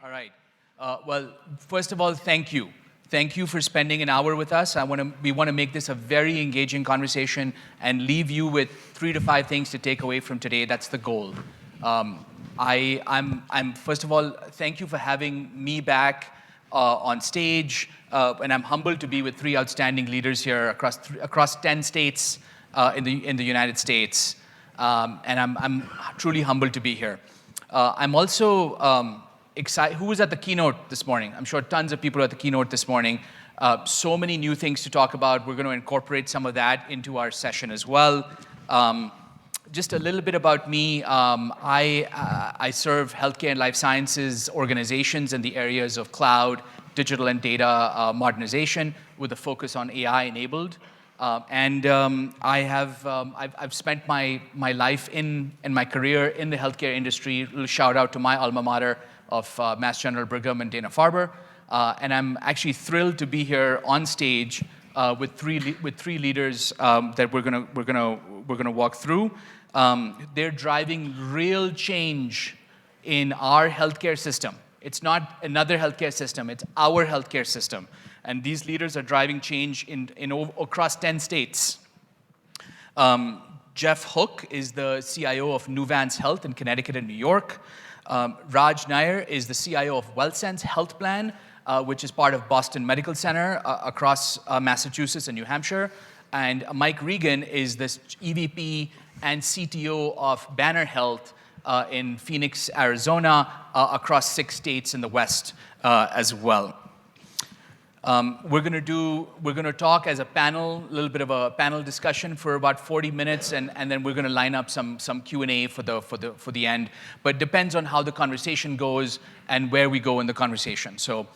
All right. Well, first of all, thank you. Thank you for spending an hour with us. We want to make this a very engaging conversation and leave you with 3 to 5 things to take away from today. That's the goal. I'm first of all, thank you for having me back on stage, and I'm humbled to be with 3 outstanding leaders here across 10 states in the United States, and I'm truly humbled to be here. I'm also excited. Who was at the keynote this morning? I'm sure tons of people were at the keynote this morning. So many new things to talk about. We're going to incorporate some of that into our session as well. Just a little bit about me. I serve healthcare and life sciences organizations in the areas of cloud, digital and data modernization with a focus on AI enabled. I've spent my life and my career in the healthcare industry. A little shout out to my alma mater of Mass General Brigham and Dana-Farber. And I'm actually thrilled to be here on stage with three leaders that we're gonna walk through. They're driving real change in our healthcare system. It's not another healthcare system, it's our healthcare system. And these leaders are driving change across 10 states. Jeff Hook is the CIO of Nuvance Health in Connecticut and New York. Raj Nair is the CIO of WellSense Health Plan, which is part of Boston Medical Center across Massachusetts and New Hampshire. And Mike Regan is the EVP and CTO of Banner Health in Phoenix, Arizona, across 6 states in the West as well. We're going to talk as a panel, a little bit of a panel discussion for about 40 minutes, and then we're going to line up some Q&A for the end. But it depends on how the conversation goes and where we go in the conversation. So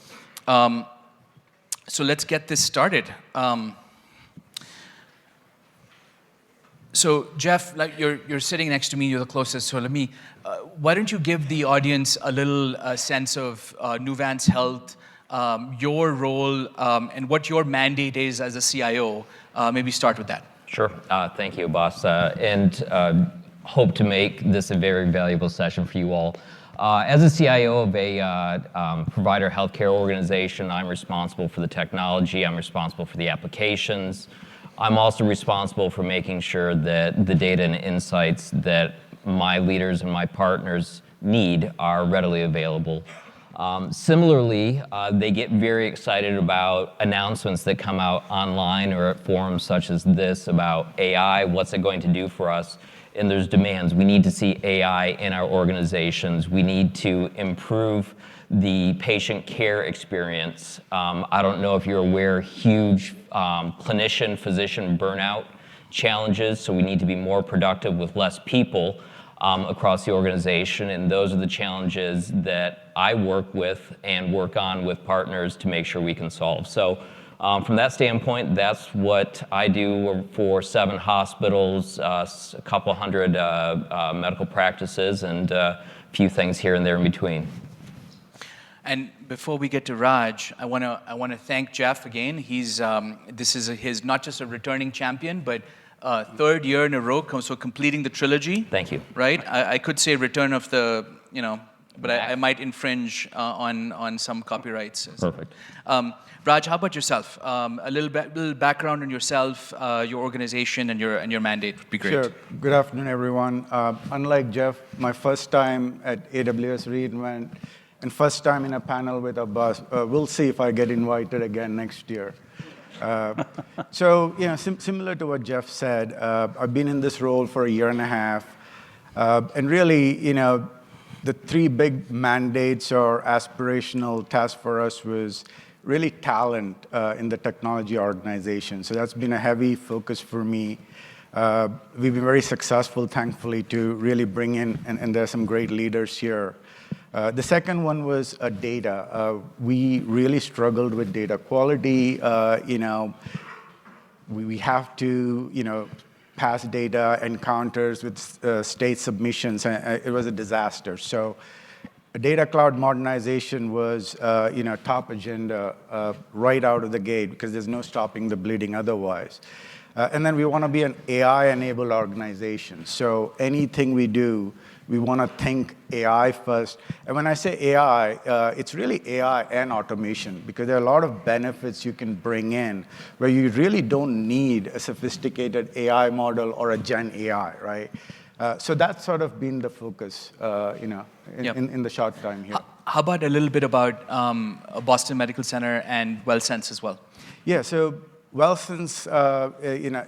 let's get this started. So Jeff, like you're sitting next to me, you're the closest. So why don't you give the audience a little sense of Nuvance Health, your role, and what your mandate is as a CIO. Maybe start with that. Sure. Thank you, boss. And hope to make this a very valuable session for you all. As a CIO of a provider healthcare organization, I'm responsible for the technology. I'm responsible for the applications. I'm also responsible for making sure that the data and insights that my leaders and my partners need are readily available. Similarly, they get very excited about announcements that come out online or at forums such as this about AI, what's it going to do for us, and there's demands. We need to see AI in our organizations. We need to improve the patient care experience. I don't know if you're aware, huge clinician, physician burnout challenges, so we need to be more productive with less people across the organization, and those are the challenges that I work with and work on with partners to make sure we can solve. So from that standpoint, that's what I do for 7 hospitals, a couple hundred medical practices, and a few things here and there in between. And before we get to Raj, I want to thank Jeff again. This is his not just a returning champion, but 3rd year in a row, so completing the trilogy. Thank you. Right? I could say return of the, but I might infringe on some copyrights. Perfect. Raj, how about yourself? A little background on yourself, your organization, and your mandate would be great. Sure. Good afternoon, everyone. Unlike Jeff, my first time at AWS re:Invent, and first time in a panel with a boss. We'll see if I get invited again next year. So, similar to what Jeff said, I've been in this role for 1.5 years. And really, the 3 big mandates or aspirational tasks for us was really talent in the technology organization. So that's been a heavy focus for me. We've been very successful, thankfully, to really bring in, and there's some great leaders here. The second one was data. We really struggled with data quality. We have to, pass data encounters with state submissions. It was a disaster. So data cloud modernization was, top agenda right out of the gate because there's no stopping the bleeding otherwise. And then we want to be an AI-enabled organization. So anything we do, We want to think AI first. And when I say AI, it's really AI and automation, because there are a lot of benefits you can bring in where you really don't need a sophisticated AI model or a Gen AI, right? So that's sort of been the focus, in the short time here. How about a little bit about Boston Medical Center and WellSense as well? Yeah, so WellSense,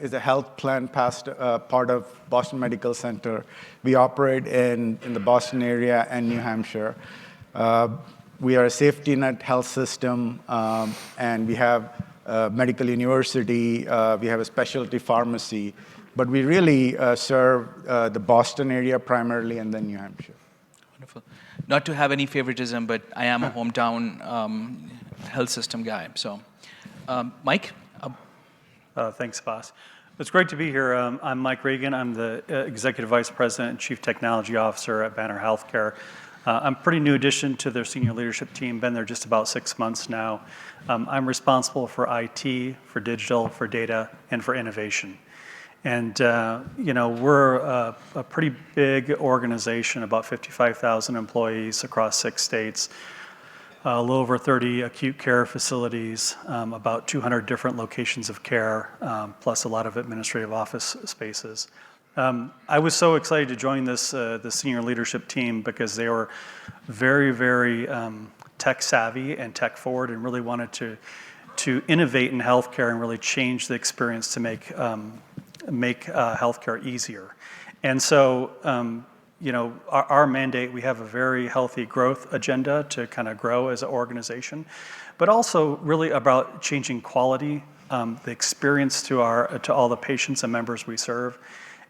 is a health plan part of Boston Medical Center. We operate in the Boston area and New Hampshire. We are a safety net health system, and we have a medical university. We have a specialty pharmacy, but we really serve the Boston area primarily, and then New Hampshire. Wonderful. Not to have any favoritism, but I am a hometown health system guy. So, Mike? Thanks, Boss. It's great to be here. I'm Mike Regan. I'm the Executive Vice President and Chief Technology Officer at Banner Healthcare. I'm a pretty new addition to their senior leadership team. Been there just about 6 months now. I'm responsible for IT, for digital, for data, and for innovation. And we're a pretty big organization, about 55,000 employees across 6 states. A little over 30 acute care facilities, about 200 different locations of care, plus a lot of administrative office spaces. I was so excited to join the senior leadership team because they were very, very tech savvy and tech forward, and really wanted to innovate in healthcare and really change the experience to make healthcare easier. And so, our mandate, we have a very healthy growth agenda to kind of grow as an organization, but also really about changing quality, the experience to all the patients and members we serve,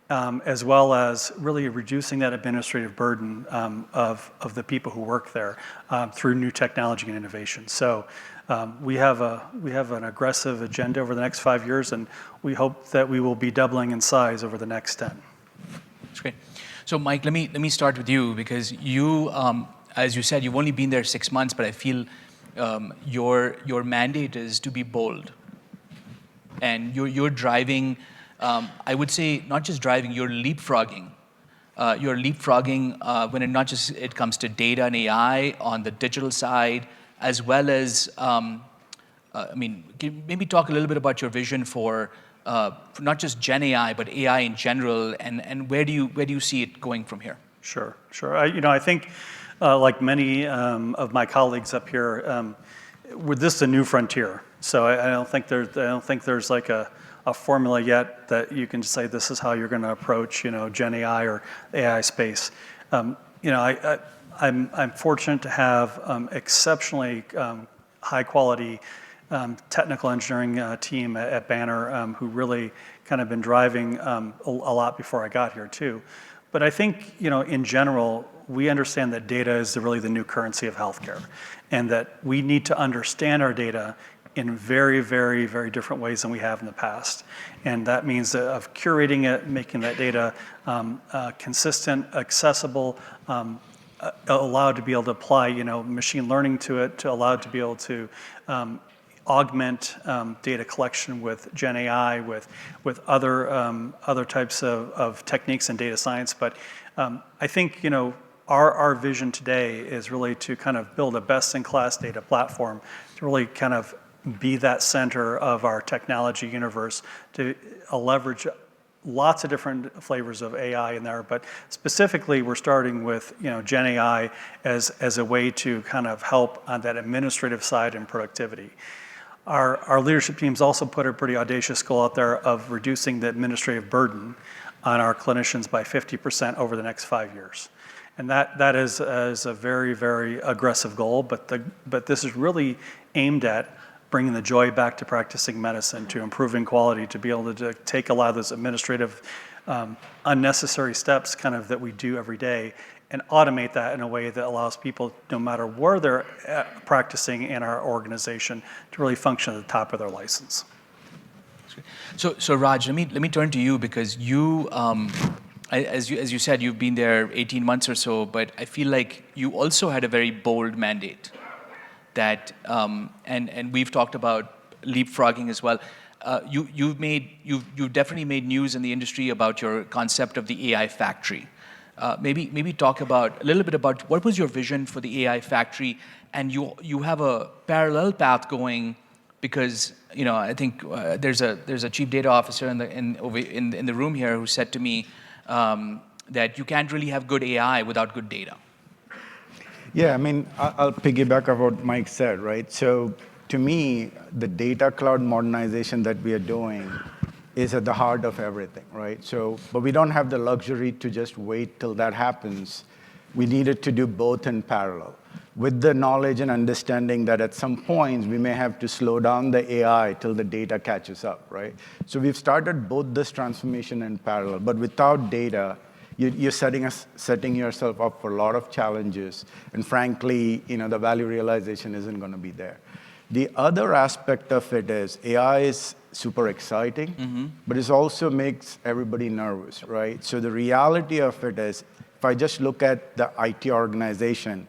as well as really reducing that administrative burden of the people who work there through new technology and innovation. So we have an aggressive agenda over the next 5 years, and we hope that we will be doubling in size over the next 10. That's great. So, Mike, let me start with you, because you, as you said, you've only been there 6 months, but I feel your mandate is to be bold, and you're driving. I would say not just driving, you're leapfrogging. You're leapfrogging when it comes to data and AI on the digital side, as well as maybe talk a little bit about your vision for not just Gen AI, but AI in general, and where do you see it going from here? Sure. I think, like many of my colleagues up here, this is a new frontier. So I don't think there's like a formula yet that you can say this is how you're going to approach, Gen AI or AI space. I'm fortunate to have exceptionally high quality technical engineering team at Banner who really kind of been driving a lot before I got here too. But I think, in general, we understand that data is really the new currency of healthcare, and that we need to understand our data in very, very, very different ways than we have in the past. And that means of curating it, making that data consistent, accessible, allowed to be able to apply, machine learning to it, to allow it to be able to augment data collection with Gen AI, with other types of techniques in data science. But I think, our vision today is really to kind of build a best-in-class data platform to really kind of be that center of our technology universe, to leverage lots of different flavors of AI in there. But specifically, we're starting with Gen AI as a way to kind of help on that administrative side and productivity. Our leadership team's also put a pretty audacious goal out there of reducing the administrative burden on our clinicians by 50% over the next 5 years. And that is a very, very aggressive goal, but this is really aimed at bringing the joy back to practicing medicine, to improving quality, to be able to take a lot of those administrative unnecessary steps kind of that we do every day, and automate that in a way that allows people, no matter where they're practicing in our organization, to really function at the top of their license. So Raj, let me turn to you, because you, as you said, you've been there 18 months or so, but I feel like you also had a very bold mandate. That and we've talked about leapfrogging as well. You've definitely made news in the industry about your concept of the AI factory. maybe talk about a little bit about what was your vision for the AI factory, and you have a parallel path going, because I think there's a chief data officer in the room here who said to me that you can't really have good AI without good data. Yeah, I mean, I'll piggyback on what Mike said, right? So to me, the data cloud modernization that we are doing is at the heart of everything, right? So, but we don't have the luxury to just wait till that happens. We needed to do both in parallel, with the knowledge and understanding that at some points we may have to slow down the AI till the data catches up, right? So we've started both this transformation in parallel, but without data, you're setting yourself up for a lot of challenges, and frankly, the value realization isn't going to be there. The other aspect of it is AI is super exciting, but it also makes everybody nervous, right? So the reality of it is, if I just look at the IT organization,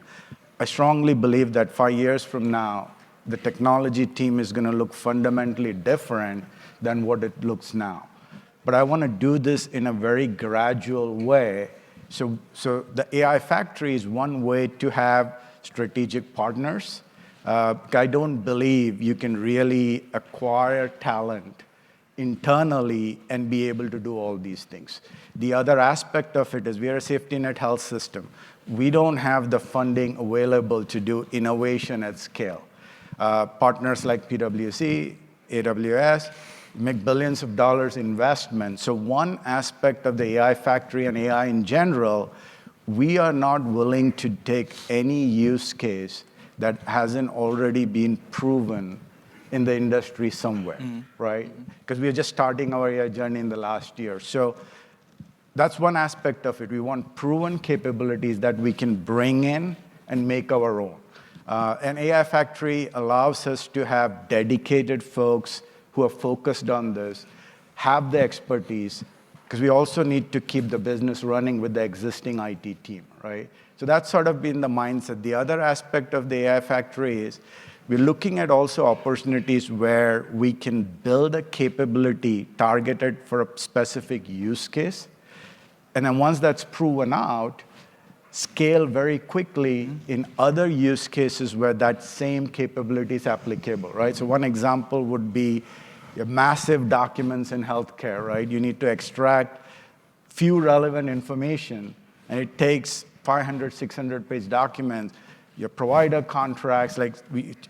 I strongly believe that 5 years from now, the technology team is going to look fundamentally different than what it looks now. But I want to do this in a very gradual way. So the AI factory is one way to have strategic partners. I don't believe you can really acquire talent internally and be able to do all these things. The other aspect of it is we are a safety net health system. We don't have the funding available to do innovation at scale. Partners like PwC, AWS, make billions of dollars investment. So one aspect of the AI factory and AI in general, we are not willing to take any use case that hasn't already been proven in the industry somewhere, right? Because we are just starting our AI journey in the last year. So that's one aspect of it. We want proven capabilities that we can bring in and make our own. An AI factory allows us to have dedicated folks who are focused on this, have the expertise, because we also need to keep the business running with the existing IT team, right? So that's sort of been the mindset. The other aspect of the AI factory is we're looking at also opportunities where we can build a capability targeted for a specific use case. And then once that's proven out, scale very quickly in other use cases where that same capability is applicable, right? So one example would be your massive documents in healthcare, right? You need to extract few relevant information, and it takes 500, 600-page documents. Your provider contracts, like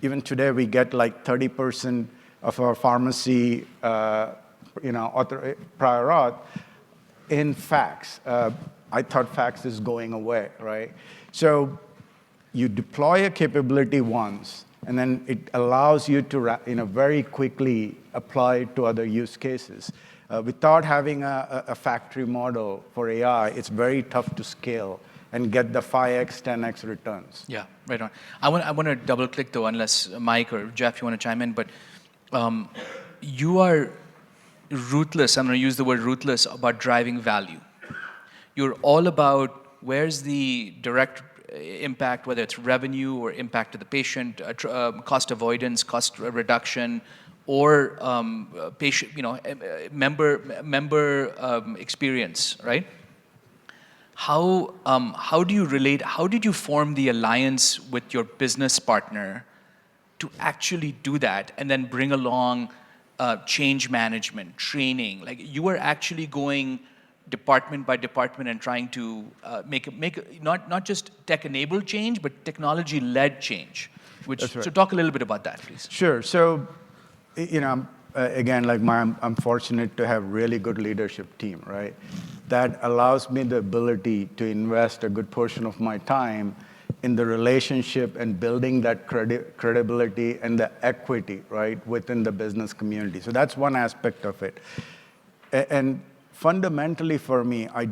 even today, we get like 30% of our pharmacy, prior auth in fax. I thought fax is going away, right? So you deploy a capability once, and then it allows you to very quickly apply it to other use cases. Without having a factory model for AI, it's very tough to scale and get the 5x, 10x returns. Yeah, right on. I want to double click though, unless Mike or Jeff, you want to chime in, but you are ruthless, I'm going to use the word ruthless, about driving value. You're all about where's the direct impact, whether it's revenue or impact to the patient, cost avoidance, cost reduction, or patient, member experience, right? How do you relate? How did you form the alliance with your business partner to actually do that, and then bring along change management, training? Like you were actually going department by department and trying to make not just tech-enabled change, but technology-led change. That's right. So talk a little bit about that, please. Sure. So, again, I'm fortunate to have really good leadership team, right? That allows me the ability to invest a good portion of my time in the relationship and building that credibility and the equity, right, within the business community. So that's one aspect of it. And fundamentally for me, I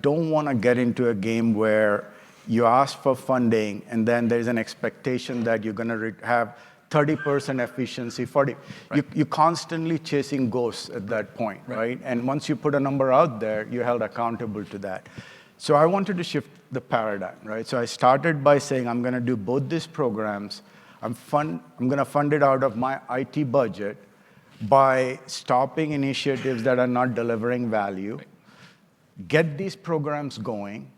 don't want to get into a game where you ask for funding and then there's an expectation that you're going to have 30% efficiency, 40. Right. You're constantly chasing ghosts at that point, right? And once you put a number out there, you're held accountable to that. So I wanted to shift the paradigm, right? So I started by saying I'm going to do both these programs. I'm going to fund it out of my IT budget by stopping initiatives that are not delivering value. Right. get these programs going,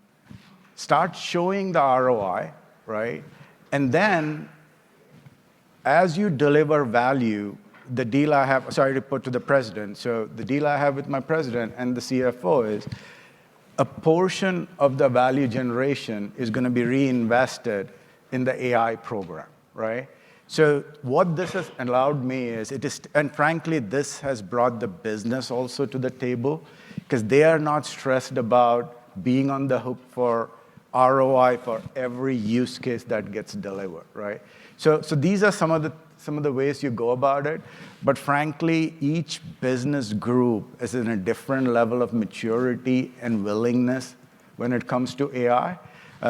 start showing the ROI, right? And then as you deliver value, the deal I have, sorry to put to the president, so the deal I have with my president and the CFO is a portion of the value generation is going to be reinvested in the AI program, right? So what this has allowed me is, and frankly, this has brought the business also to the table, because they are not stressed about being on the hook for ROI for every use case that gets delivered, right? So these are some of the ways you go about it. But frankly, each business group is in a different level of maturity and willingness when it comes to AI.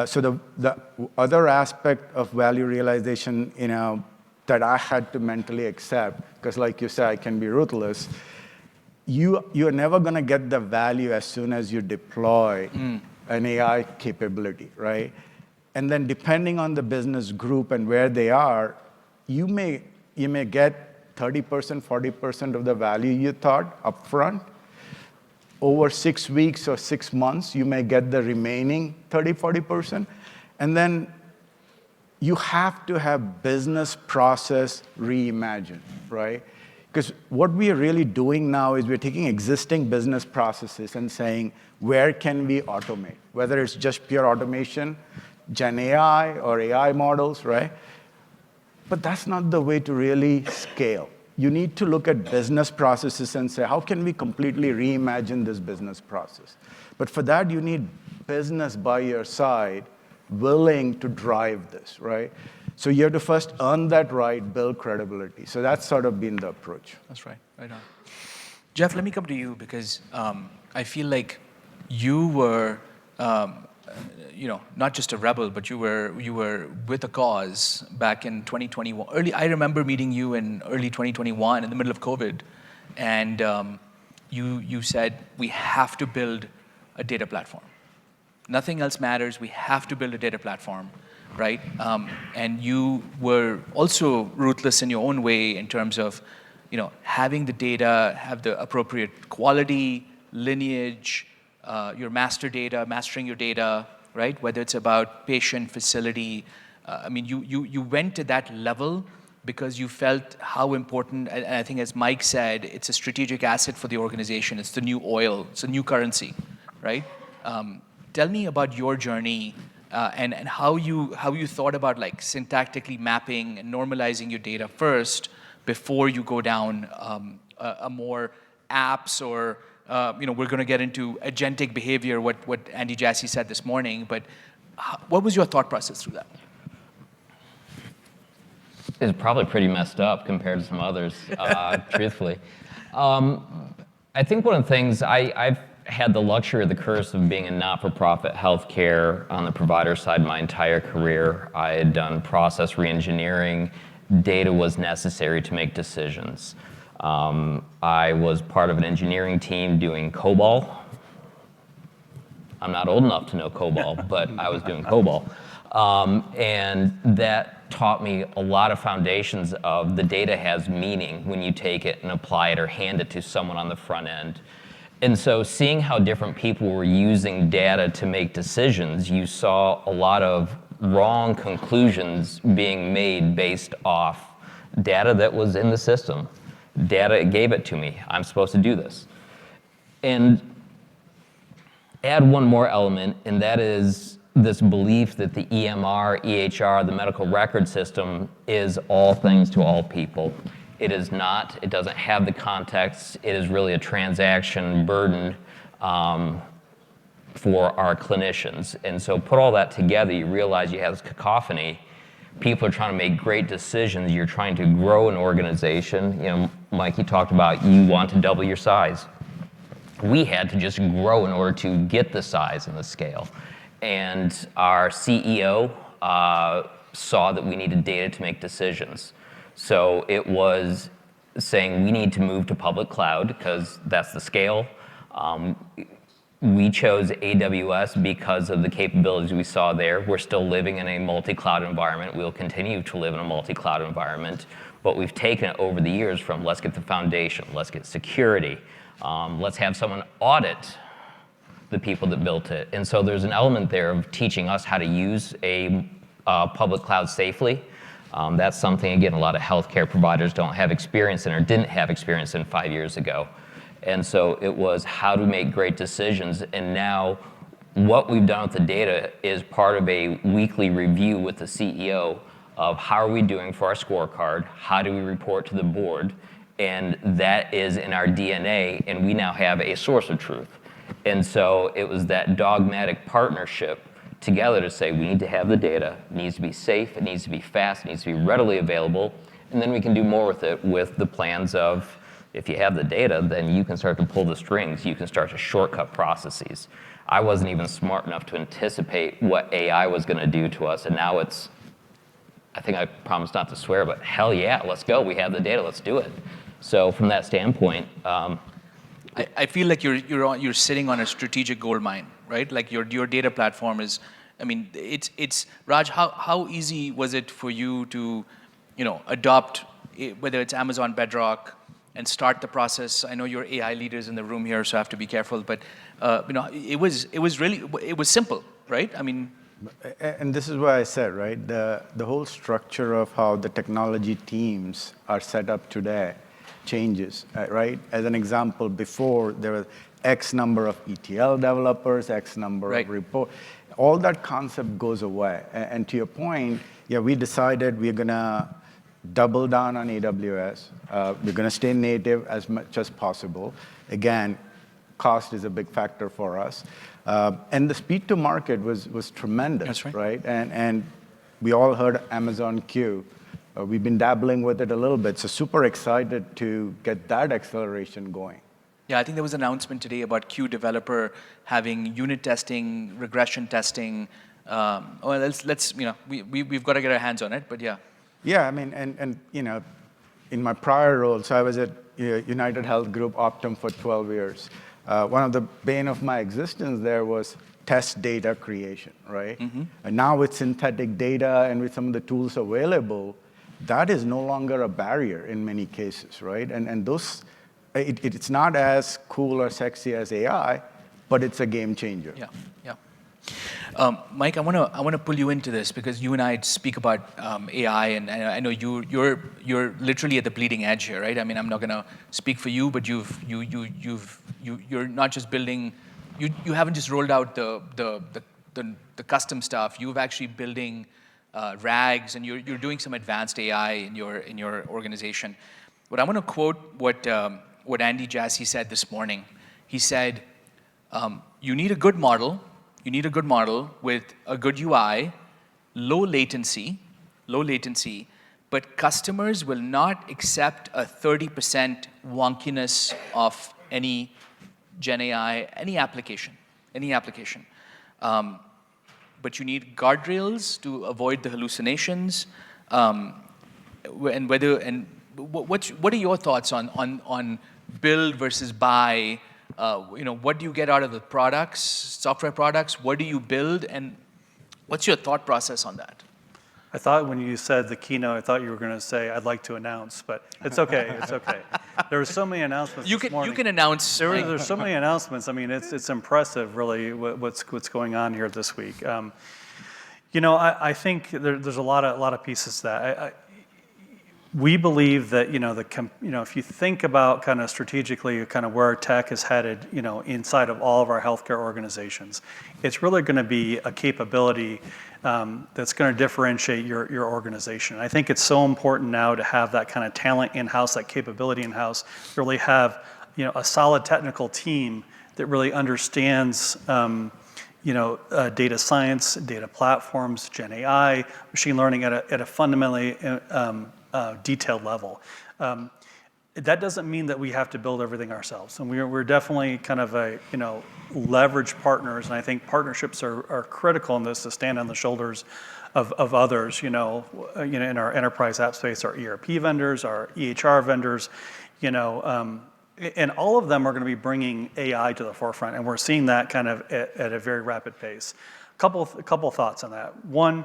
So the other aspect of value realization, that I had to mentally accept, because like you said, I can be ruthless. You're never going to get the value as soon as you deploy an AI capability, right? And then depending on the business group and where they are, you may get 30%, 40% of the value you thought upfront. Over 6 weeks or 6 months, you may get the remaining 30, 40%. And then you have to have business process reimagined, right? Because what we are really doing now is we're taking existing business processes and saying, where can we automate? Whether it's just pure automation, Gen AI or AI models, right? But that's not the way to really scale. You need to look at business processes and say, how can we completely reimagine this business process? But for that, you need business by your side willing to drive this, right? So you have to first earn that right, build credibility. So that's sort of been the approach. That's right, right on. Jeff, let me come to you because I feel like you were, not just a rebel, but you were with a cause back in 2021. I remember meeting you in early 2021 in the middle of COVID, and you said we have to build a data platform. Nothing else matters. We have to build a data platform, right? And you were also ruthless in your own way in terms of, having the data have the appropriate quality, lineage, your mastering your data, right? Whether it's about patient, facility. You went to that level because you felt how important, and I think as Mike said, it's a strategic asset for the organization. It's the new oil. It's a new currency, right? Tell me about your journey and how you thought about syntactically mapping and normalizing your data first before you go down a more apps or we're going to get into agentic behavior, what Andy Jassy said this morning, but what was your thought process through that? It's probably pretty messed up compared to some others, truthfully. I think one of the things, I've had the luxury or the curse of being in not-for-profit healthcare on the provider side my entire career. I had done process reengineering. Data was necessary to make decisions. I was part of an engineering team doing COBOL. I'm not old enough to know COBOL, but I was doing COBOL. And that taught me a lot of foundations of the data has meaning when you take it and apply it or hand it to someone on the front end. And so seeing how different people were using data to make decisions, you saw a lot of wrong conclusions being made based off data that was in the system. Data gave it to me. I'm supposed to do this. And add one more element, and that is this belief that the EMR, EHR, the medical record system is all things to all people. It is not. It doesn't have the context. It is really a transaction burden for our clinicians. And so put all that together, you realize you have this cacophony. People are trying to make great decisions. You're trying to grow an organization. Mike, you talked about you want to double your size. We had to just grow in order to get the size and the scale. And our CEO saw that we needed data to make decisions. So it was saying we need to move to public cloud because that's the scale. We chose AWS because of the capabilities we saw there. We're still living in a multi-cloud environment. We'll continue to live in a multi-cloud environment. But we've taken it over the years from let's get the foundation, let's get security, let's have someone audit the people that built it. And so there's an element there of teaching us how to use a public cloud safely. That's something, again, a lot of healthcare providers don't have experience in or didn't have experience in 5 years ago. And so it was how to make great decisions. And now what we've done with the data is part of a weekly review with the CEO of how are we doing for our scorecard, how do we report to the board, and that is in our DNA, and we now have a source of truth. And so it was that dogmatic partnership together to say we need to have the data, it needs to be safe, it needs to be fast, it needs to be readily available, and then we can do more with it with the plans of if you have the data, then you can start to pull the strings, you can start to shortcut processes. I wasn't even smart enough to anticipate what AI was going to do to us, and now it's, I think I promised not to swear, but hell yeah, let's go, we have the data, let's do it. So from that standpoint, I feel like you're sitting on a strategic gold mine, right? Like your data platform is, I mean, it's Raj. How easy was it for you to, adopt whether it's Amazon Bedrock and start the process? I know you're AI leaders in the room here, so I have to be careful. But it was simple, right? I mean. And this is why I said, right, the whole structure of how the technology teams are set up today changes, right? As an example, before there was X number of ETL developers, X number of report, all that concept goes away. And to your point, yeah, we decided we're gonna double down on AWS. We're gonna stay native as much as possible. Again, cost is a big factor for us. And the speed to market was tremendous. That's right. Right? And we all heard Amazon Q. We've been dabbling with it a little bit, so super excited to get that acceleration going. Yeah, I think there was an announcement today about Q Developer having unit testing, regression testing. We've got to get our hands on it, but yeah. Yeah, I mean, and in my prior role, so I was at United Health Group Optum for 12 years. One of the bane of my existence there was test data creation, right? Mm-hmm. And now with synthetic data and with some of the tools available, that is no longer a barrier in many cases, right? And those, it's not as cool or sexy as AI, but it's a game changer. Yeah. Mike, I want to pull you into this because you and I speak about AI, and I know you're literally at the bleeding edge here, right? I mean, I'm not going to speak for you, but you're not just building. You haven't just rolled out the custom stuff. You've actually building RAGs, and you're doing some advanced AI in your organization. But I want to quote what Andy Jassy said this morning. He said, "You need a good model. You need a good model with a good UI, low latency, but customers will not accept a 30% wonkiness of any Gen AI, any application. But you need guardrails to avoid the hallucinations. What are your thoughts on build versus buy? What do you get out of the products, software products? What do you build, and what's your thought process on that?" I thought when you said the keynote, I thought you were going to say, "I'd like to announce," but it's okay. It's okay. There were so many announcements this morning. You can announce. There's so many announcements. I mean, it's impressive, really, what's going on here this week. I think there's a lot of pieces to that. We believe that if you think about kind of strategically kind of where tech is headed, inside of all of our healthcare organizations, it's really going to be a capability that's going to differentiate your organization. I think it's so important now to have that kind of talent in-house, that capability in-house, really have a solid technical team that really understands data science, data platforms, Gen AI, machine learning at a fundamentally detailed level. That doesn't mean that we have to build everything ourselves, and we're definitely kind of leverage partners, and I think partnerships are critical in this to stand on the shoulders of others. In our enterprise app space, our ERP vendors, our EHR vendors, and all of them are going to be bringing AI to the forefront, and we're seeing that kind of at a very rapid pace. A couple thoughts on that. One,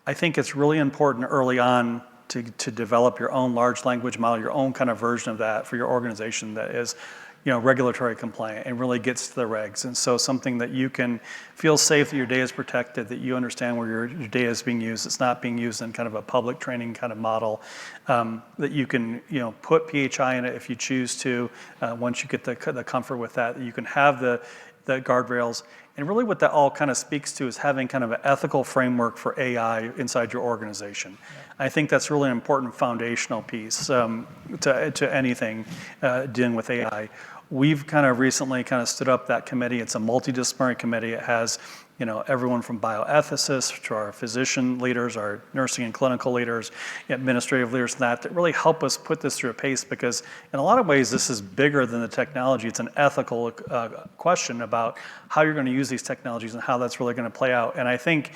I think it's really important early on to develop your own large language model, your own kind of version of that for your organization that is regulatory compliant and really gets to the regs. And so something that you can feel safe that your data is protected, that you understand where your data is being used. It's not being used in kind of a public training kind of model, that you can put PHI in it if you choose to, once you get the comfort with that you can have the guardrails. And really what that all kind of speaks to is having kind of an ethical framework for AI inside your organization. Yeah. I think that's really an important foundational piece to anything dealing with AI. We've kind of recently kind of stood up that committee. It's a multidisciplinary committee. It has everyone from bioethicists to our physician leaders, our nursing and clinical leaders, administrative leaders, that really help us put this through a pace, because in a lot of ways this is bigger than the technology. It's an ethical question about how you're going to use these technologies and how that's really going to play out. And I think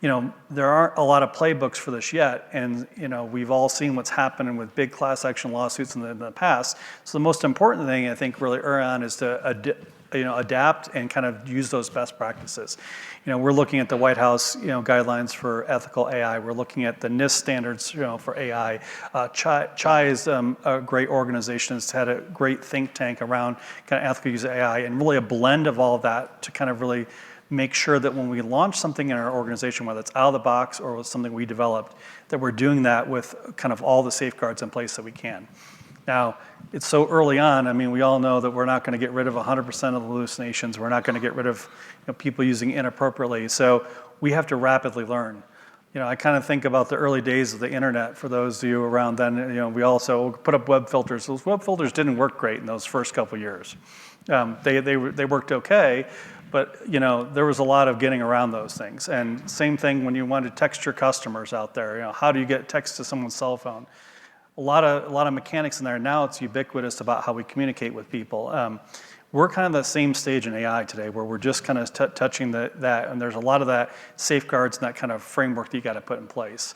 there aren't a lot of playbooks for this yet, and we've all seen what's happening with big class action lawsuits in the past. So the most important thing I think really early on is to adapt and kind of use those best practices. We're looking at the White House, guidelines for ethical AI. We're looking at the NIST standards, for AI. CHI is a great organization. It's had a great think tank around kind of ethical use of AI, and really a blend of all of that to kind of really make sure that when we launch something in our organization, whether it's out of the box or with something we developed, that we're doing that with kind of all the safeguards in place that we can. Now, it's so early on. I mean, we all know that we're not going to get rid of 100% of the hallucinations. We're not going to get rid of people using inappropriately. So we have to rapidly learn. I kind of think about the early days of the internet. For those of you around then, we also put up web filters. Those web filters didn't work great in those first couple of years. They worked okay, but there was a lot of getting around those things. And same thing when you want to text your customers out there. How do you get text to someone's cell phone? A lot of mechanics in there. Now it's ubiquitous about how we communicate with people. We're kind of the same stage in AI today, where we're just kind of touching that, and there's a lot of that safeguards and that kind of framework that you got to put in place.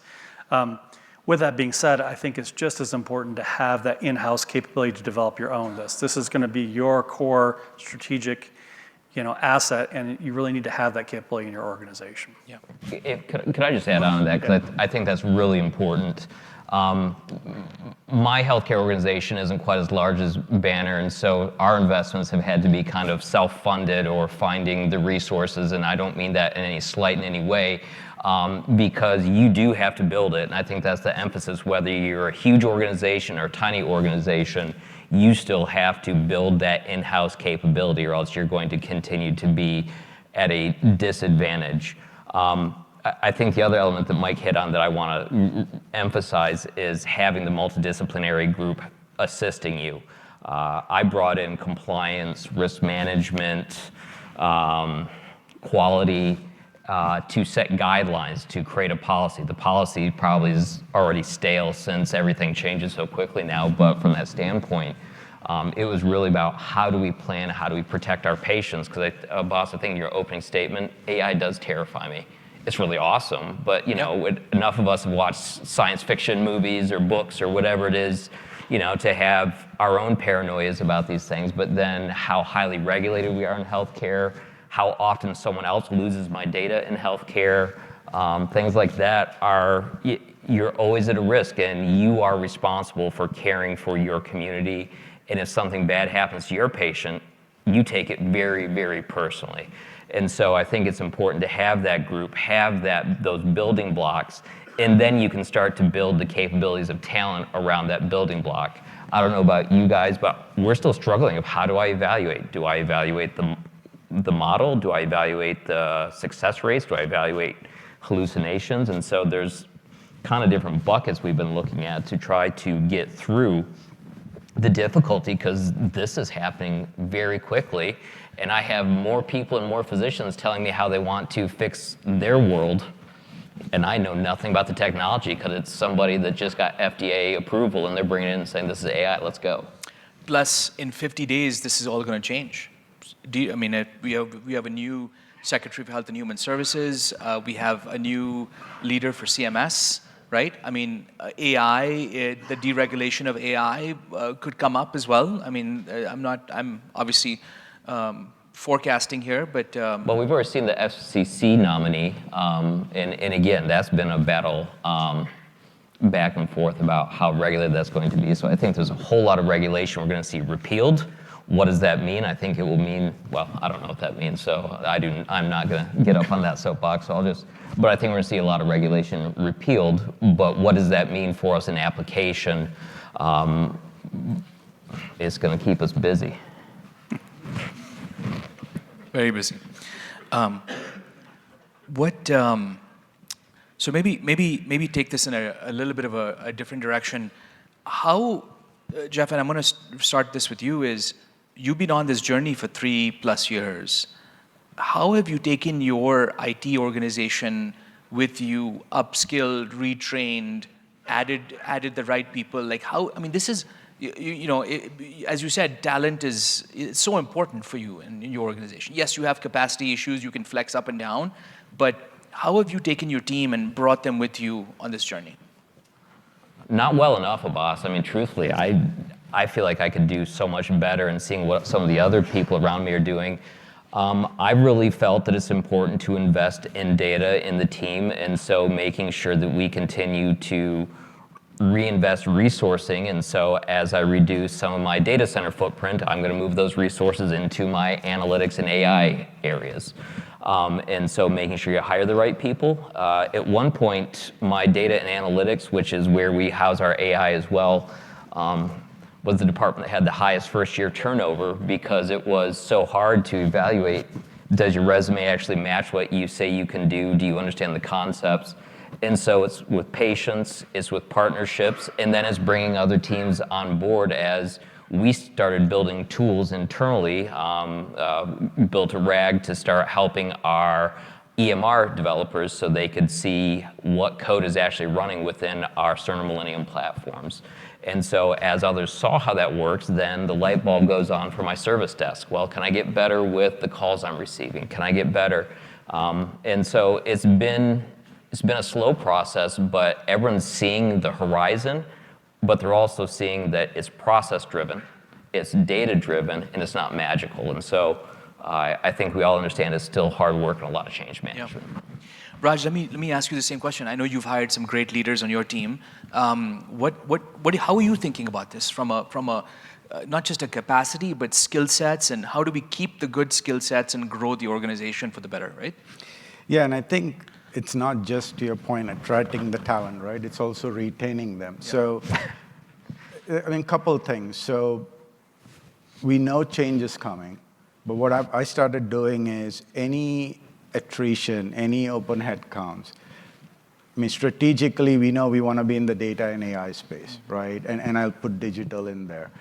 With that being said, I think it's just as important to have that in-house capability to develop your own. This is going to be your core strategic asset, and you really need to have that capability in your organization. Yeah. Could I just add on to that? Because I think that's really important. My healthcare organization isn't quite as large as Banner, and so our investments have had to be kind of self-funded or finding the resources, and I don't mean that in any slight in any way, because you do have to build it, and I think that's the emphasis. Whether you're a huge organization or a tiny organization, you still have to build that in-house capability, or else you're going to continue to be at a disadvantage. I think the other element that Mike hit on that I want to emphasize is having the multidisciplinary group assisting you. I brought in compliance, risk management, quality, to set guidelines, to create a policy. The policy probably is already stale since everything changes so quickly now, but from that standpoint, it was really about how do we plan, how do we protect our patients? Because Boss, I think in your opening statement, AI does terrify me. It's really awesome, but enough of us have watched science fiction movies or books or whatever it is, to have our own paranoias about these things. But then how highly regulated we are in healthcare, how often someone else loses my data in healthcare, things like that you're always at a risk, and you are responsible for caring for your community. And if something bad happens to your patient, you take it very, very personally. And so I think it's important to have that group, have those building blocks, and then you can start to build the capabilities of talent around that building block. I don't know about you guys, but we're still struggling of how do I evaluate? Do I evaluate the model? Do I evaluate the success rates? Do I evaluate hallucinations? And so there's kind of different buckets we've been looking at to try to get through the difficulty, because this is happening very quickly, and I have more people and more physicians telling me how they want to fix their world, and I know nothing about the technology because it's somebody that just got FDA approval and they're bringing it in and saying, this is AI, let's go. Plus, in 50 days, this is all going to change. We have a new Secretary of Health and Human Services. We have a new leader for CMS. Right? I mean, AI, the deregulation of AI could come up as well. I mean, I'm obviously forecasting here, but... Well, we've already seen the FCC nominee, and again, that's been a battle back and forth about how regulated that's going to be. So I think there's a whole lot of regulation we're going to see repealed. What does that mean? I think it will mean, well, I don't know what that means, so I'm not gonna get up on that soapbox, but I think we're gonna see a lot of regulation repealed, but what does that mean for us in application? It's gonna keep us busy. Very busy. So maybe take this in a little bit of a different direction. How, Jeff, and I'm going to start this with you, is you've been on this journey for 3+ years. How have you taken your IT organization with you, upskilled, retrained, added the right people? Like how? I mean, this is, as you said, talent is so important for you in your organization. Yes, you have capacity issues, you can flex up and down, but how have you taken your team and brought them with you on this journey? Not well enough, Abbas. I mean, truthfully, I feel like I could do so much better, and seeing what some of the other people around me are doing. I really felt that it's important to invest in data in the team, and so making sure that we continue to reinvest resourcing. And so as I reduce some of my data center footprint, I'm going to move those resources into my analytics and AI areas. And so making sure you hire the right people. At one point, my data and analytics, which is where we house our AI as well, was the department that had the highest first-year turnover, because it was so hard to evaluate, does your resume actually match what you say you can do? Do you understand the concepts? And so it's with patience, it's with partnerships, and then it's bringing other teams on board as we started building tools internally, built a RAG to start helping our EMR developers so they could see what code is actually running within our Cerner Millennium platforms. And so as others saw how that works, then the light bulb goes on for my service desk. Well, can I get better with the calls I'm receiving? Can I get better? And so it's been a slow process, but everyone's seeing the horizon, but they're also seeing that it's process-driven, it's data-driven, and it's not magical. And so I think we all understand it's still hard work and a lot of change management. Yeah. Raj, let me ask you the same question. I know you've hired some great leaders on your team. How are you thinking about this from a not just a capacity, but skill sets, and how do we keep the good skill sets and grow the organization for the better, right? Yeah, and I think it's not just, to your point, attracting the talent, right? It's also retaining them. Yeah. So, I mean, couple things. So we know change is coming, but what I started doing is any attrition, any open headcounts, I mean, strategically, we know we want to be in the data and AI space, right? And I'll put digital in there.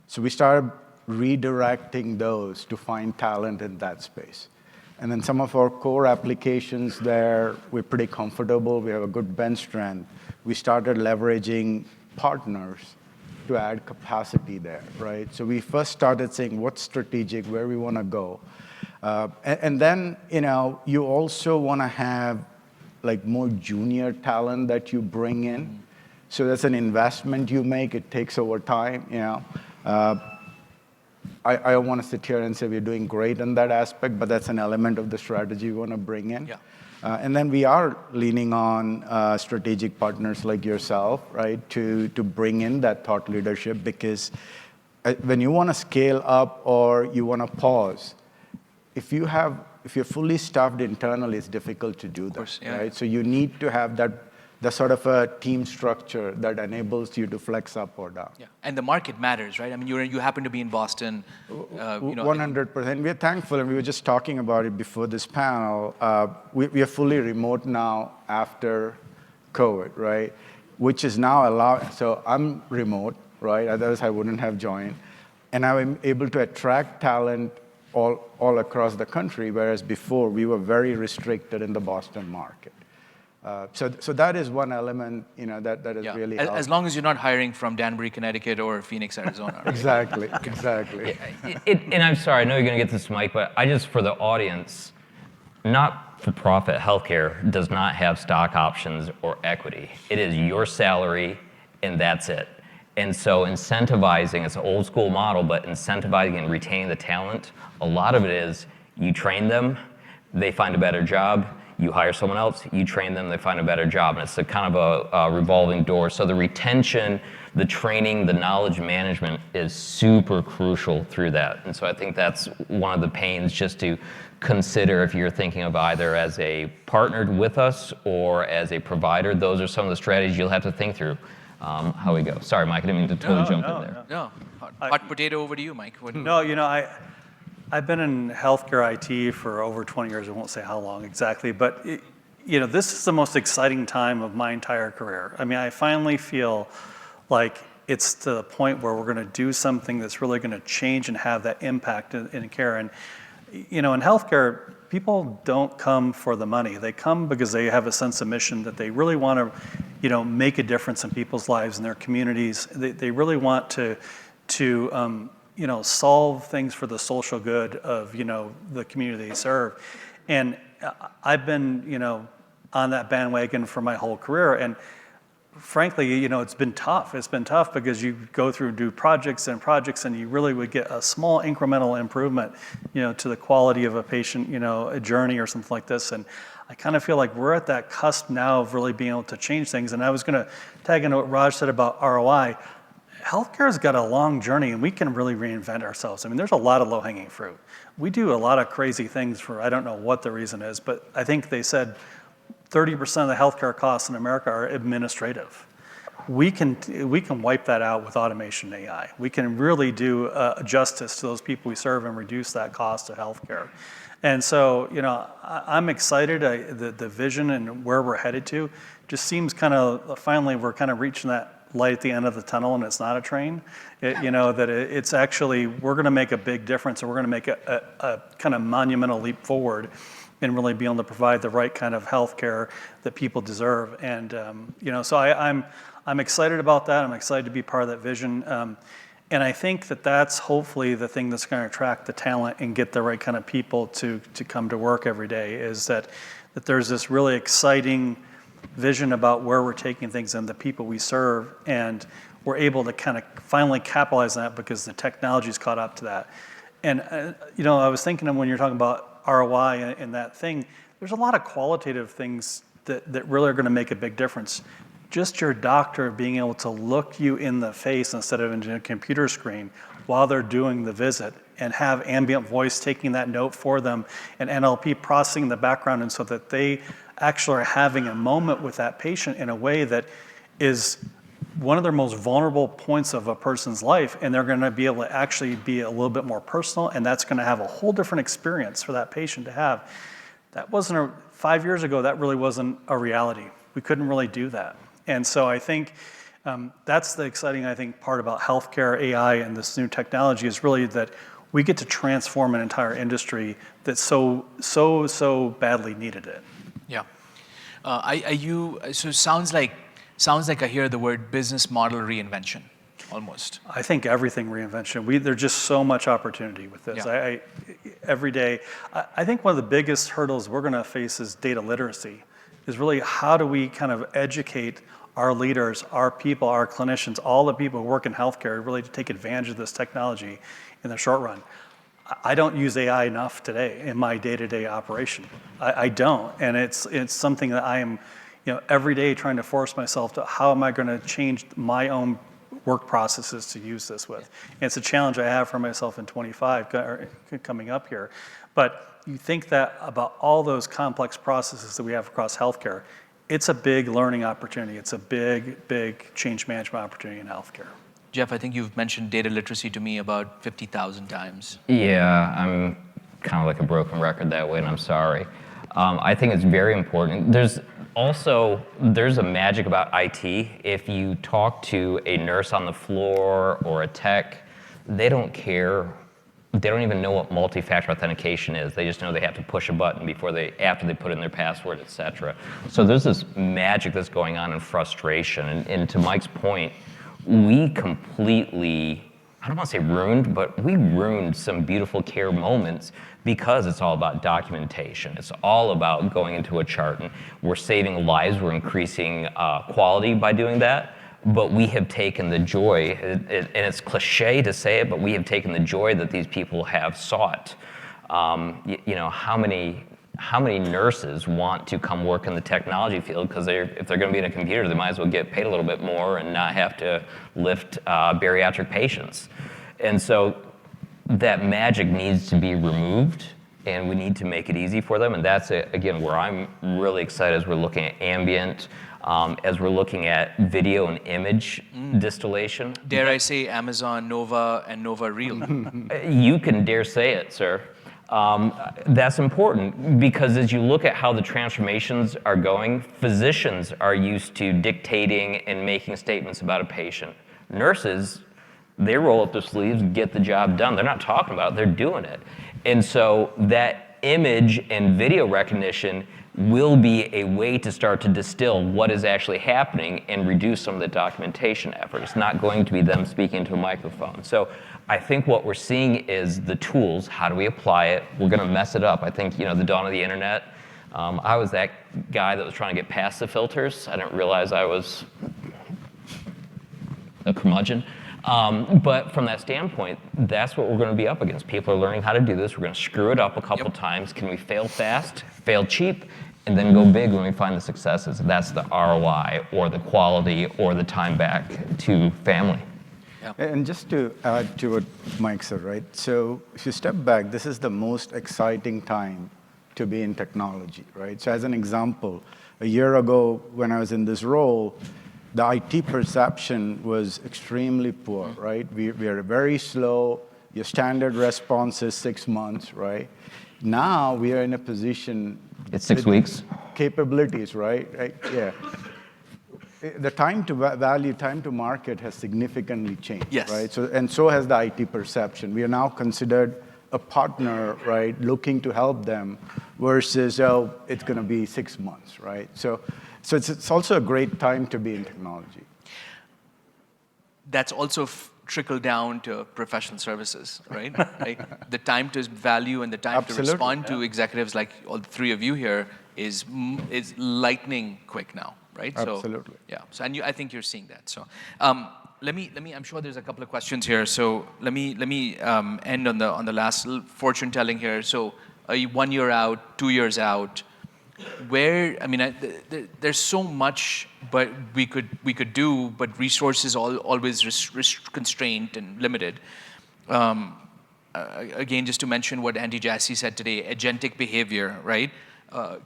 So we started redirecting those to find talent in that space. And then some of our core applications there, we're pretty comfortable. We have a good bench strength. We started leveraging partners to add capacity there, right? So we first started saying what's strategic, where we want to go. And then, you also want to have like more junior talent that you bring in. So that's an investment you make. It takes over time, I don't want to sit here and say we're doing great in that aspect, but that's an element of the strategy we want to bring in. Yeah. And then we are leaning on strategic partners like yourself, right, to bring in that thought leadership, because when you want to scale up or you want to pause, if you're fully staffed internally, it's difficult to do that, course, yeah. Right? So you need to have the sort of a team structure that enables you to flex up or down. Yeah, and the market matters, right? I mean, you happen to be in Boston. 100%. We're thankful, and we were just talking about it before this panel. We are fully remote now after COVID, right? Which is now allowed. So I'm remote, right? Otherwise, I wouldn't have joined. And I'm able to attract talent all across the country, whereas before we were very restricted in the Boston market. So that is one element, that is really helpful. As long as you're not hiring from Danbury, Connecticut, or Phoenix, Arizona. Right? Exactly. And I'm sorry, I know you're going to get this, Mike, but for the audience, not-for-profit healthcare does not have stock options or equity. It is your salary, and that's it. And so incentivizing, it's an old school model, but incentivizing and retaining the talent, a lot of it is you train them, they find a better job, You hire someone else, you train them, they find a better job, and it's a kind of a revolving door. So the retention, the training, the knowledge management is super crucial through that. And so I think that's one of the pains just to consider if you're thinking of either as a partnered with us or as a provider. Those are some of the strategies you'll have to think through how we go. Sorry, Mike, I didn't mean to totally jump in there. No, hot potato over to you, Mike. No, I've been in healthcare IT for over 20 years. I won't say how long exactly, but this is the most exciting time of my entire career. I mean, I finally feel like it's to the point where we're going to do something that's really going to change and have that impact in care. And in healthcare, people don't come for the money. They come because they have a sense of mission that they really want to, make a difference in people's lives and their communities. They really want to solve things for the social good of, the community they serve. And I've been, on that bandwagon for my whole career. And frankly, it's been tough. It's been tough because you go through, do projects and you really would get a small incremental improvement, to the quality of a patient, a journey or something like this. And I kind of feel like we're at that cusp now of really being able to change things. And I was going to tag into what Raj said about ROI. Healthcare's got a long journey and we can really reinvent ourselves. I mean, there's a lot of low-hanging fruit. We do a lot of crazy things for, I don't know what the reason is, but I think they said 30% of the healthcare costs in America are administrative. We can wipe that out with automation and AI. We can really do justice to those people we serve and reduce that cost of healthcare. And so, I'm excited. The vision and where we're headed to just seems kind of, finally we're kind of reaching that light at the end of the tunnel and it's not a train. It's actually, we're gonna make a big difference and we're gonna make a kind of monumental leap forward and really be able to provide the right kind of healthcare that people deserve. And so I'm excited about that. I'm excited to be part of that vision. And I think that's hopefully the thing that's going to attract the talent and get the right kind of people to come to work every day. Is that there's this really exciting vision about where we're taking things and the people we serve, and we're able to kind of finally capitalize on that because the technology's caught up to that. And I was thinking of when you're talking about ROI and that thing, there's a lot of qualitative things that really are going to make a big difference. Just your doctor being able to look you in the face instead of into a computer screen while they're doing the visit and have ambient voice taking that note for them and NLP processing in the background, and so that they actually are having a moment with that patient in a way that is one of their most vulnerable points of a person's life, and they're going to be able to actually be a little bit more personal, and that's going to have a whole different experience for that patient to have. That wasn't 5 years ago, that really wasn't a reality. We couldn't really do that. And so I think that's the exciting, part about healthcare, AI, and this new technology is really that we get to transform an entire industry that so badly needed it. Yeah. So it sounds like I hear the word business model reinvention, almost. I think everything reinvention. There's just so much opportunity with this. Yeah. Every day, I think one of the biggest hurdles we're going to face is data literacy. Is really how do we kind of educate our leaders, our people, our clinicians, all the people who work in healthcare, really to take advantage of this technology in the short run. I don't use AI enough today in my day-to-day operation. I don't, and it's something that I am, every day trying to force myself to how am I going to change my own work processes to use this with. And it's a challenge I have for myself in 25 coming up here, but you think that about all those complex processes that we have across healthcare, it's a big learning opportunity. It's a big change management opportunity in healthcare. Jeff, I think you've mentioned data literacy to me about 50,000 times. Yeah, I'm kind of like a broken record that way, and I'm sorry. I think it's very important. There's a magic about IT. If you talk to a nurse on the floor or a tech, they don't care. They don't even know what multi-factor authentication is. They just know they have to push a button after they put in their password, et cetera. So there's this magic that's going on in frustration. And to Mike's point, we completely, I don't want to say ruined, but we ruined some beautiful care moments because it's all about documentation. It's all about going into a chart, and we're saving lives, we're increasing quality by doing that. But we have taken the joy, and it's cliche to say it, but we have taken the joy that these people have sought. How many how many nurses want to come work in the technology field? Because if they're going to be in a computer, they might as well get paid a little bit more and not have to lift bariatric patients. And so that magic needs to be removed, and we need to make it easy for them. And that's, again, where I'm really excited as we're looking at ambient, as we're looking at video and image distillation. Dare I say Amazon Nova and Nova Real? You can dare say it, sir. That's important because as you look at how the transformations are going, physicians are used to dictating and making statements about a patient. Nurses, they roll up their sleeves and get the job done. They're not talking about it, they're doing it. And so that image and video recognition will be a way to start to distill what is actually happening and reduce some of the documentation effort. It's not going to be them speaking to a microphone. So I think what we're seeing is the tools. How do we apply it? We're going to mess it up. I think, the dawn of the internet, I was that guy that was trying to get past the filters. I didn't realize I was a curmudgeon. But from that standpoint, that's what we're going to be up against. People are learning how to do this. We're going to screw it up a couple times. Can we fail fast, fail cheap, and then go big when we find the successes? That's the ROI or the quality or the time back to family. Yeah. And just to add to what Mike said, right? So if you step back, this is the most exciting time to be in technology, right? So as an example, a year ago when I was in this role, the IT perception was extremely poor, right? We are very slow. Your standard response is 6 months, right? Now we are in a position. It's 6 weeks. Capabilities, right? Yeah. The time to value, time to market has significantly changed, yes. right? So has the IT perception. We are now considered a partner, right? Looking to help them versus, it's going to be 6 months, right? So it's also a great time to be in technology. That's also trickled down to professional services, right? The time to value and the time to respond to executives like all the three of you here is lightning quick now, right? Absolutely. So, yeah. So, and I think you're seeing that. So, let me. I'm sure there's a couple of questions here. So let me end on the last fortune telling here. So, 1 year out, 2 years out. There's so much, but we could do, but resources always constrained and limited. Again, just to mention what Andy Jassy said today, agentic behavior, right?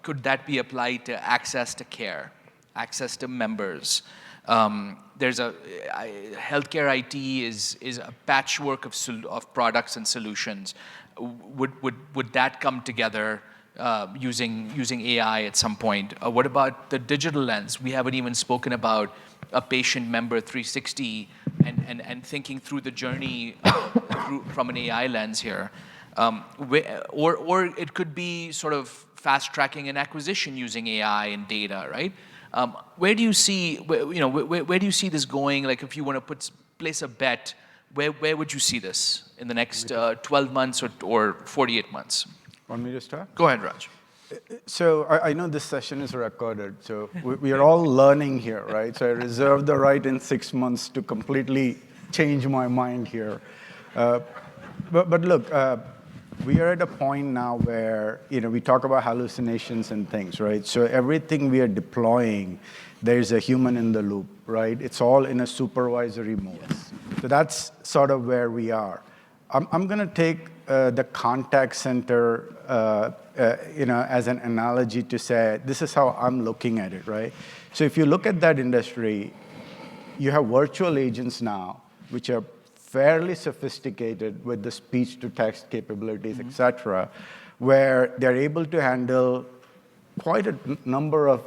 Could that be applied to access to care, access to members? There's healthcare IT is a patchwork of products and solutions. Would that come together? Using AI at some point. What about the digital lens? We haven't even spoken about a patient member 360 and thinking through the journey from an AI lens here. Or it could be sort of fast tracking an acquisition using AI and data, right? Where do you see where do you see this going? Like if you want to place a bet, where would you see this in the next 12 months or 48 months? Want me to start? Go ahead, Raj. So I know this session is recorded, so we are all learning here, right? So I reserve the right in 6 months to completely change my mind here. But look, we are at a point now where we talk about hallucinations and things, right? So everything we are deploying, there's a human in the loop, right? It's all in a supervisory mode. Yes. So that's sort of where we are. I'm going to take the contact center, as an analogy to say, this is how I'm looking at it, right? So if you look at that industry, you have virtual agents now, which are fairly sophisticated with the speech-to-text capabilities, et cetera, where they're able to handle quite a number of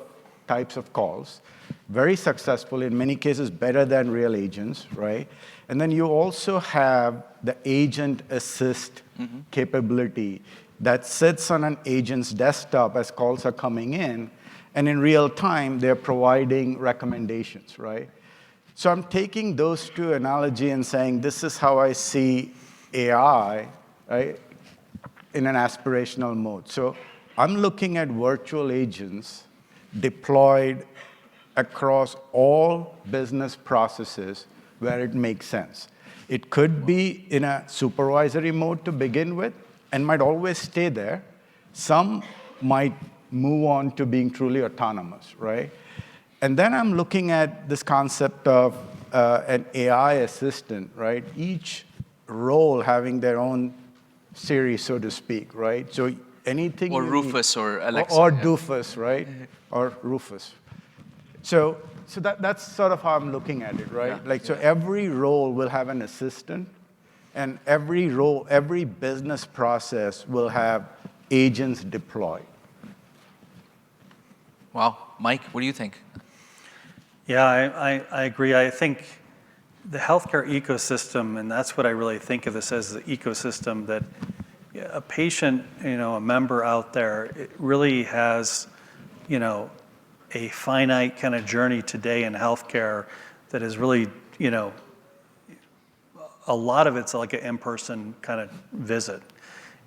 types of calls, very successful, in many cases better than real agents, right? And then you also have the agent assist capability that sits on an agent's desktop as calls are coming in, and in real time, they're providing recommendations, right? So I'm taking those two analogy and saying, this is how I see AI, right, in an aspirational mode. So I'm looking at virtual agents deployed across all business processes where it makes sense. It could be in a supervisory mode to begin with and might always stay there. Some might move on to being truly autonomous, right? And then I'm looking at this concept of an AI assistant, right? Each role having their own Siri, so to speak, right? So anything Or you Rufus need, or Alexa. or yeah. Doofus, right? Or Rufus. So that's sort of how I'm looking at it, right? Yeah, Like, so every role will have an assistant, and every role, every business process will have agents deployed. Wow. Mike, what do you think? Yeah, I agree. I think the healthcare ecosystem, and that's what I really think of this as, the ecosystem that a patient, a member out there, it really has, a finite kind of journey today in healthcare that is really, a lot of it's like an in-person kind of visit.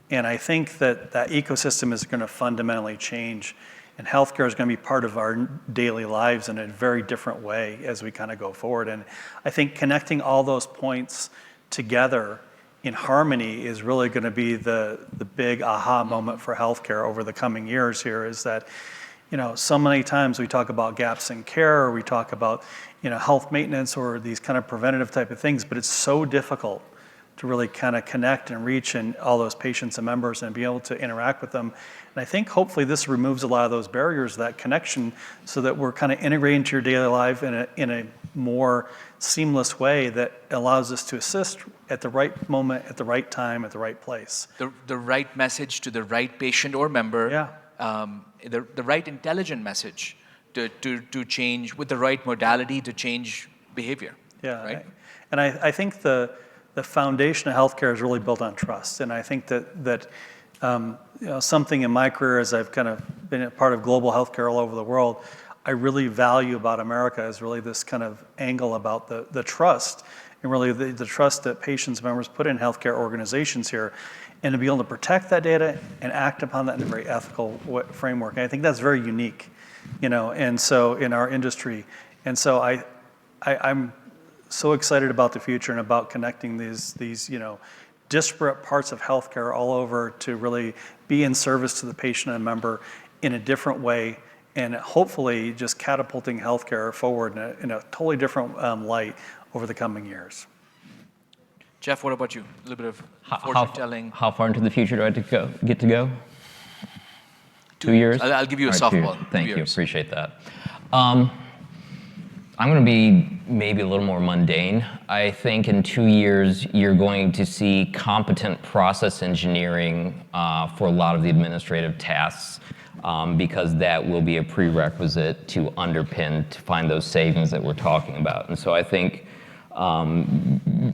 And I think that ecosystem is going to fundamentally change, and healthcare is going to be part of our daily lives in a very different way as we kind of go forward. And I think connecting all those points together in harmony is really going to be the big aha moment for healthcare over the coming years here, is that, so many times we talk about gaps in care, or we talk about, health maintenance or these kind of preventative type of things, but it's so difficult to really kind of connect and reach and all those patients and members and be able to interact with them. And I think hopefully this removes a lot of those barriers, that connection, so that we're kind of integrating into your daily life in a more seamless way that allows us to assist at the right moment, at the right time, at the right place. The right message to the right patient or member. Yeah. The right intelligent message to change, with the right modality to change behavior. Yeah. Right? And I think the foundation of healthcare is really built on trust. And I think that something in my career, as I've kind of been a part of global healthcare all over the world, I really value about America is really this kind of angle about the trust, and really the trust that patients, members put in healthcare organizations here, and to be able to protect that data and act upon that in a very ethical framework. And I think that's very unique, and so in our industry. And so I'm so excited about the future and about connecting these disparate parts of healthcare all over to really be in service to the patient and member in a different way, and hopefully just catapulting healthcare forward in a totally different light over the coming years. Jeff, what about you? A little bit of fortune telling. How far into the future do I get to go? 2 years? I'll give you a All right, 2 years. softball. Thank 2 you, years. appreciate that. I'm going to be maybe a little more mundane. I think in 2 years, you're going to see competent process engineering for a lot of the administrative tasks, because that will be a prerequisite to underpin, to find those savings that we're talking about. And so I think,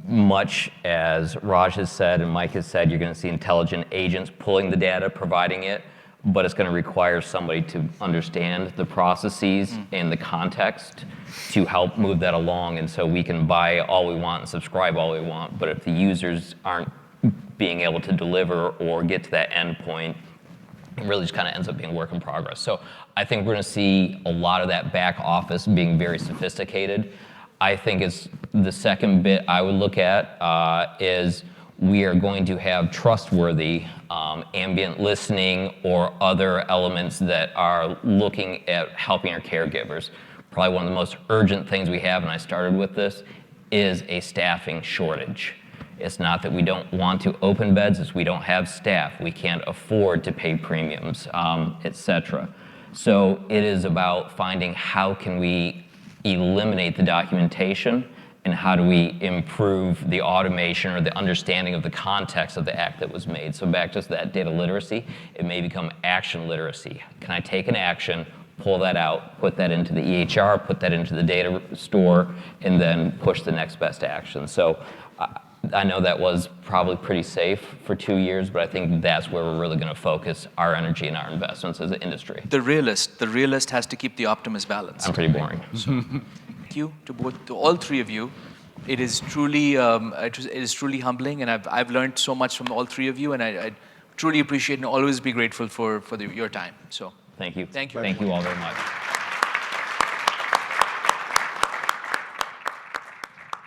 much as Raj has said and Mike has said, you're going to see intelligent agents pulling the data, providing it, but it's going to require somebody to understand the processes and the context to help move that along. And so we can buy all we want and subscribe all we want, but if the users aren't being able to deliver or get to that end point, it really just kind of ends up being a work in progress. So I think we're going to see a lot of that back office being very sophisticated. I think it's the second bit I would look at is we are going to have trustworthy ambient listening or other elements that are looking at helping our caregivers. Probably one of the most urgent things we have, and I started with this, is a staffing shortage. It's not that we don't want to open beds, it's we don't have staff. We can't afford to pay premiums, et cetera. So it is about finding how can we eliminate the documentation and how do we improve the automation or the understanding of the context of the act that was made. So back to that data literacy, it may become action literacy. Can I take an action, pull that out, put that into the EHR, put that into the data store, and then push the next best action? So I know that was probably pretty safe for 2 years, but I think that's where we're really going to focus our energy and our investments as an industry. The realist has to keep the optimist balanced. I'm pretty boring. Thank you to all three of you. It is truly humbling, and I've learned so much from all three of you, and I truly appreciate and always be grateful for your time. So Thank you. Thank you. Thank you all very much.